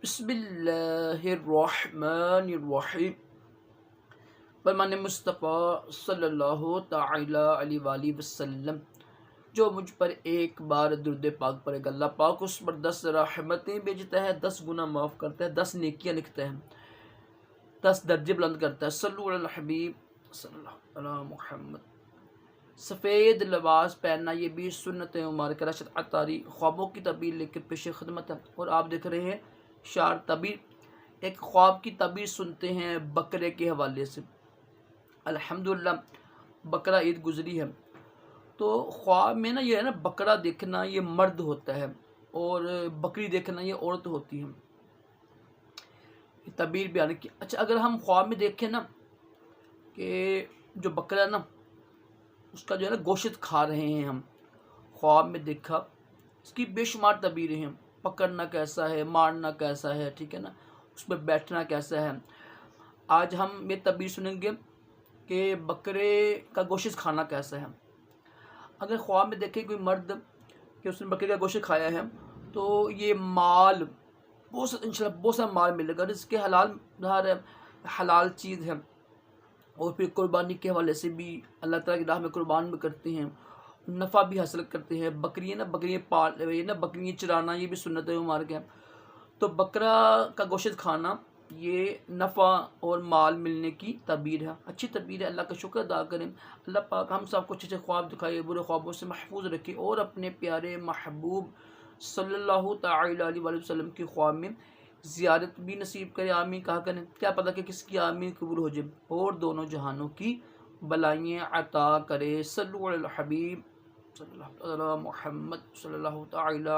بسم اللہ الرحمن الرحیم۔ فرمان مصطفیٰ صلی اللہ تعالی علیہ وآلہ وسلم، جو مجھ پر ایک بار درود پاک پڑھے گا، اللہ پاک اس پر 10 رحمتیں بھیجتا ہے، 10 گناہ معاف کرتا ہے، 10 نیکیاں لکھتا ہے، 10 درجے بلند کرتا ہے۔ صلو علی الحبیب صلی اللہ علیہ محمد۔ سفید لباس پہننا یہ بھی سنت مبارکہ رشد عطاری خوابوں کی تعبیر لے کر پیش خدمت ہے۔ اور آپ دیکھ رہے ہیں شعر تعبیر، ایک خواب کی تعبیر سنتے ہیں بکرے کے حوالے سے۔ الحمدللہ بکرا عید گزری ہے، تو خواب میں یہ ہے نا، بکرا دیکھنا یہ مرد ہوتا ہے اور بکری دیکھنا یہ عورت ہوتی ہے۔ یہ تعبیر بیان کی۔ اچھا، اگر ہم خواب میں دیکھیں نا کہ جو بکرا نا اس کا ہے نا گوشت کھا رہے ہیں، ہم خواب میں دیکھا، اس کی بے شمار تعبیریں ہیں، پکڑنا کیسا ہے، مارنا کیسا ہے، ٹھیک ہے نا، اس پہ بیٹھنا کیسا ہے۔ آج ہم یہ تعبیر سنیں گے کہ بکرے کا گوشت کھانا کیسا ہے۔ اگر خواب میں دیکھیں کوئی مرد کہ اس نے بکرے کا گوشت کھایا ہے، تو یہ مال انشاءاللہ بہت سارا مال ملے گا، جس کے حلال چیز ہے۔ اور پھر قربانی کے حوالے سے بھی اللہ تعالیٰ کی راہ میں قربان بھی کرتے ہیں، نفع بھی حاصل کرتے ہیں۔ بکریاں چرانا یہ بھی سنت مبارک ہے۔ تو بکرا کا گوشت کھانا یہ نفع اور مال ملنے کی تعبیر ہے، اچھی تعبیر ہے۔ اللہ کا شکر ادا کریں، اللہ پاک ہم سب کو اچھے خواب دکھائے، برے خوابوں سے محفوظ رکھے، اور اپنے پیارے محبوب صلی اللہ تعالی علیہ وآلہ وسلم کی خواب میں زیارت بھی نصیب کرے۔ آمین کہا کریں، کیا پتہ کہ کس کی آمین قبول ہو جائے، اور دونوں جہانوں کی بلائیں عطا کرے۔ صلو علی الحبیب صلی اللہ علیہ محمد صلی اللہ تعالی